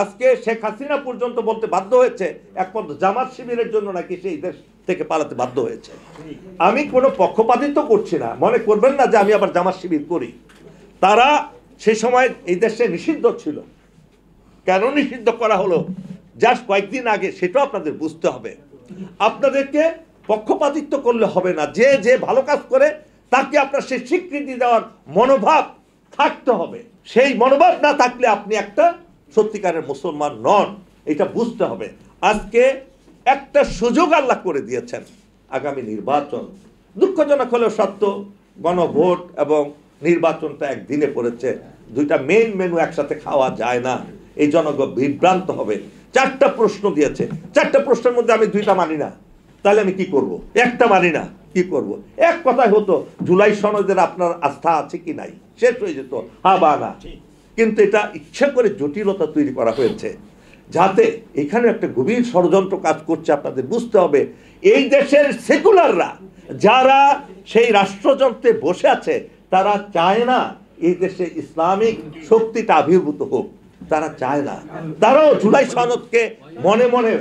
আজকে শেখ হাসিনা পর্যন্ত বলতে বাধ্য হয়েছে একমাত্র জামাত শিবিরের জন্য নাকি সেই দেশ থেকে পালাতে বাধ্য হয়েছে। আমি কোনো পক্ষপাতিত্ব করছি না, মনে করবেন না যে আমি আবার জামাত শিবির করি। তারা সেই সময় এই দেশে নিষিদ্ধ ছিল। কেন নিষিদ্ধ করা হলো জাস্ট কয়েকদিন আগে, সেটাও আপনাদের বুঝতে হবে। আপনাদেরকে পক্ষপাতিত্ব করলে হবে না, যে যে ভালো কাজ করে তাকে আপনার সেই স্বীকৃতি দেওয়ার মনোভাব থাকতে হবে। সেই মনোভাব না থাকলে আপনি একটা সত্যিকারের মুসলমান নন, এটা বুঝতে হবে। আজকে একটা সুযোগ আল্লাহ করে দিয়েছেন, আগামী নির্বাচন। দুঃখজনক হলেও সত্য, গণভোট এবং নির্বাচনটা একদিনে পড়েছে। দুইটা মেইন মেনু একসাথে খাওয়া যায় না, এই জনগণ বিভ্রান্ত হবে। 4টা প্রশ্ন দিয়েছে, 4টা প্রশ্নের মধ্যে আমি 2টা মানি না, তাহলে আমি কি করব? একটা মানি না, কি করব? এক কথায় হতো জুলাই সনদের আপনার আস্থা আছে কি নাই, শেষ হয়ে যেত হ্যাঁ বা না। কিন্তু এটা ইচ্ছা করে জটিলতা তৈরি করা হয়েছে, যাতে এখানে একটা গভীর ষড়যন্ত্র কাজ করছে। আপনাদের বুঝতে হবে, এই দেশের সেকুলাররা যারা সেই রাষ্ট্রযন্ত্রে বসে আছে, তারা চায় না এই দেশে ইসলামিক শক্তিটা আবির্ভূত হোক, তারা চায় না। তারাও জুলাই সনদকে মনে মনে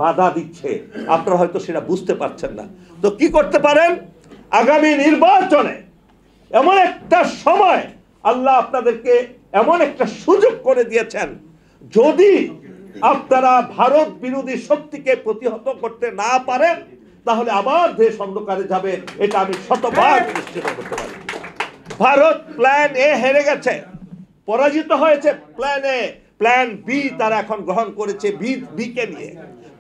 বাধা দিচ্ছে, আপনারা হয়তো সেটা বুঝতে পারছেন না। তো কি করতে পারেন? আগামী নির্বাচনে এমন একটা সময় আল্লাহ আপনাদেরকে এমন একটা সুযোগ করে দিয়েছেন, যদি আপনারা ভারত বিরোধী শক্তিকে প্রতিহত করতে না পারেন, তাহলে আবার দেশ অন্ধকারে যাবে, এটা আমি শতভাগ নিশ্চিত করতে পারি। ভারত প্ল্যান এ হেরে গেছে, পরাজিত হয়েছে প্ল্যান এ। প্ল্যান বি তারা এখন গ্রহণ করেছে বি কে নিয়ে,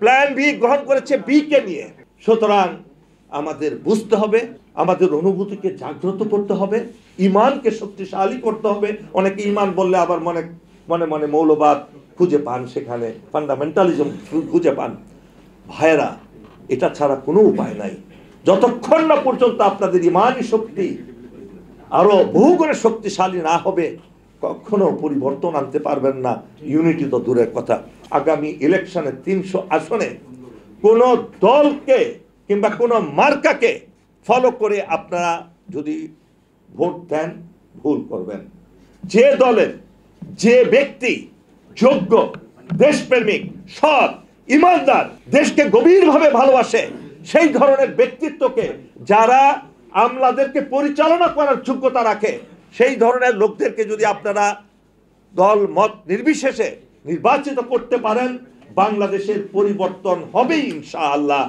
প্ল্যান বি গ্রহণ করেছে বি কে নিয়ে। সুতরাং আমাদের বুঝতে হবে, আমাদের অনুভূতিকে জাগ্রত করতে হবে, ইমানকে শক্তিশালী করতে হবে। অনেকে ইমান বললে আবার মনে মনে মনে মৌলবাদ খুঁজে পান, সেখানে ফান্ডামেন্টালিজম খুঁজে পান। ভাইয়েরা, এটা ছাড়া কোনো উপায় নাই। যতক্ষণ না পর্যন্ত আপনাদের ইমানি শক্তি আরো বহুগুণে শক্তিশালী না হবে, কখনো পরিবর্তন আনতে পারবেন না। ইউনিটি তো দূরের কথা। আগামী ইলেকশনে 300 আসনে কোন দলকে কিংবা কোন মার্কাকে ফলো করে আপনারা যদি ভোট দেন, ভুল করবেন। যে দলের যে ব্যক্তি যোগ্য, দেশপ্রেমিক, সৎ, ইমানদার, দেশকে গভীরভাবে ভালোবাসে, সেই ধরনের ব্যক্তিত্বকে, যারা আমলাদেরকে পরিচালনা করার যোগ্যতা রাখে, সেই ধরনের লোকদেরকে যদি আপনারা দল মত নির্বিশেষে নির্বাচিত করতে পারেন, বাংলাদেশের পরিবর্তন হবেই ইনশাআল্লাহ।